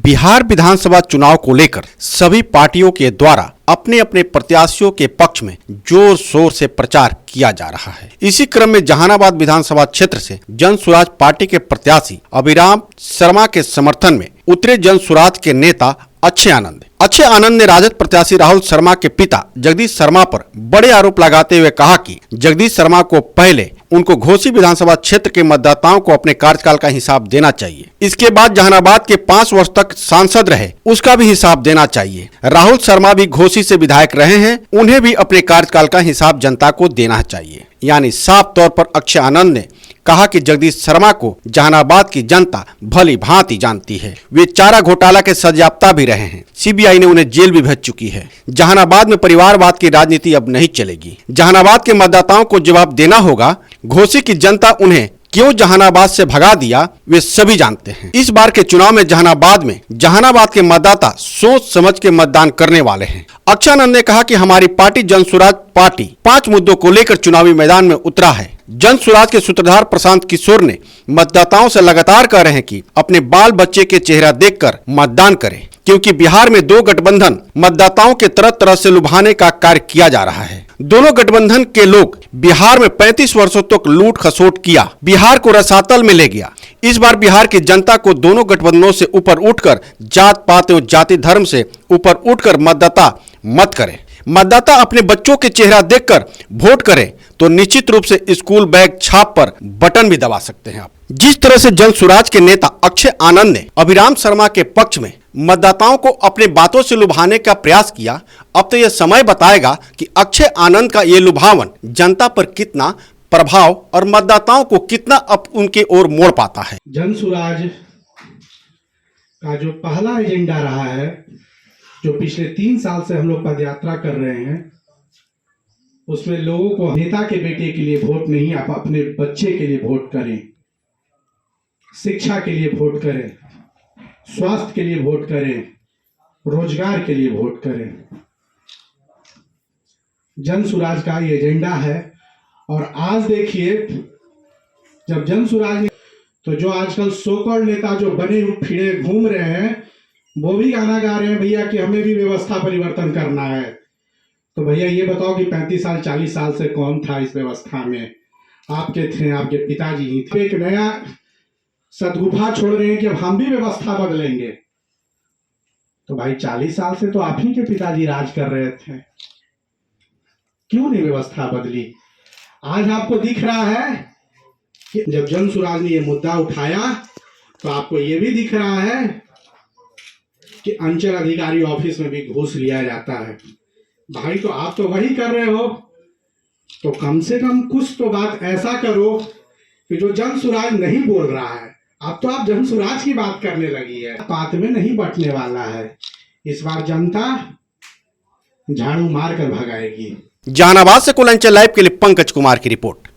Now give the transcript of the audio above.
बिहार विधानसभा चुनाव को लेकर सभी पार्टियों के द्वारा अपने अपने प्रत्याशियों के पक्ष में जोर शोर से प्रचार किया जा रहा है। इसी क्रम में जहानाबाद विधानसभा क्षेत्र से जन स्वराज पार्टी के प्रत्याशी अभिराम शर्मा के समर्थन में उतरे जन स्वराज के नेता अच्छे आनंद ने राजद प्रत्याशी राहुल शर्मा के पिता जगदीश शर्मा पर बड़े आरोप लगाते हुए कहा कि जगदीश शर्मा को पहले उनको घोसी विधानसभा क्षेत्र के मतदाताओं को अपने कार्यकाल का हिसाब देना चाहिए। इसके बाद जहानाबाद के 5 वर्ष तक सांसद रहे उसका भी हिसाब देना चाहिए। राहुल शर्मा भी घोसी से विधायक रहे हैं, उन्हें भी अपने कार्यकाल का हिसाब जनता को देना चाहिए। यानी साफ तौर पर अच्छे आनंद ने कहा कि जगदीश शर्मा को जहानाबाद की जनता भली भांति जानती है। वे चारा घोटाला के सजायाफ्ता भी रहे हैं। सीबीआई ने उन्हें जेल भी भेज चुकी है। जहानाबाद में परिवारवाद की राजनीति अब नहीं चलेगी। जहानाबाद के मतदाताओं को जवाब देना होगा। घोसी की जनता उन्हें क्यों जहानाबाद से भगा दिया वे सभी जानते हैं। इस बार के चुनाव में जहानाबाद के मतदाता सोच समझ के मतदान करने वाले हैं। अच्छे आनंद ने कहा कि हमारी पार्टी जन स्वराज पार्टी 5 मुद्दों को लेकर चुनावी मैदान में उतरा है। जन स्वराज के सूत्रधार प्रशांत किशोर ने मतदाताओं से लगातार कह रहे हैं कि अपने बाल बच्चे के चेहरा देखकर मतदान करें, क्योंकि बिहार में 2 गठबंधन मतदाताओं के तरह तरह से लुभाने का कार्य किया जा रहा है। दोनों गठबंधन के लोग बिहार में 35 वर्षों तक लूट खसोट किया, बिहार को रसातल में ले गया। इस बार बिहार की जनता को दोनों गठबंधनों से ऊपर उठकर जात पात एवं जाति धर्म से ऊपर उठकर मतदाता मत करे। मतदाता अपने बच्चों के चेहरा देखकर वोट करें तो निश्चित रूप से स्कूल बैग छाप पर बटन भी दबा सकते हैं आप। जिस तरह से जन स्वराज के नेता अक्षय आनंद ने अभिराम शर्मा के पक्ष में मतदाताओं को अपने बातों से लुभाने का प्रयास किया, अब तो यह समय बताएगा कि अक्षय आनंद का ये लुभावन जनता पर कितना प्रभाव और मतदाताओं को कितना अब उनके ओर मोड़ पाता है। जन स्वराज का जो पहला एजेंडा रहा है, जो पिछले 3 साल से हम लोग पदयात्रा कर रहे हैं, उसमें लोगों को नेता के बेटे के लिए वोट नहीं, आप अपने बच्चे के लिए वोट करें, शिक्षा के लिए वोट करें, स्वास्थ्य के लिए वोट करें, रोजगार के लिए वोट करें। जन स्वराज का ये एजेंडा है। और आज देखिए, जब जन स्वराज तो जो आजकल सोकॉल्ड नेता जो बने फिरे घूम रहे हैं, वो भी गाना गा रहे हैं भैया कि हमें भी व्यवस्था परिवर्तन करना है। तो भैया ये बताओ कि 35 साल 40 साल से कौन था इस व्यवस्था में? आपके थे, आपके पिताजी ही थे। एक नया सदगुफा छोड़ रहे हैं कि अब हम भी व्यवस्था बदलेंगे। तो भाई 40 साल से तो आप ही के पिताजी राज कर रहे थे, क्यों नहीं व्यवस्था बदली? आज आपको दिख रहा है कि जब जन स्वराज ने ये मुद्दा उठाया तो आपको ये भी दिख रहा है कि अंचल अधिकारी ऑफिस में भी घूस लिया जाता है। भाई तो आप तो वही कर रहे हो, तो कम से कम कुछ तो बात ऐसा करो कि जो जन स्वराज नहीं बोल रहा है। अब तो आप जन स्वराज की बात करने लगी है, बात में नहीं बटने वाला है। इस बार जनता झाड़ू मार कर भगाएगी। जहानाबाद से कुल अंचल लाइव के लिए पंकज कुमार की रिपोर्ट।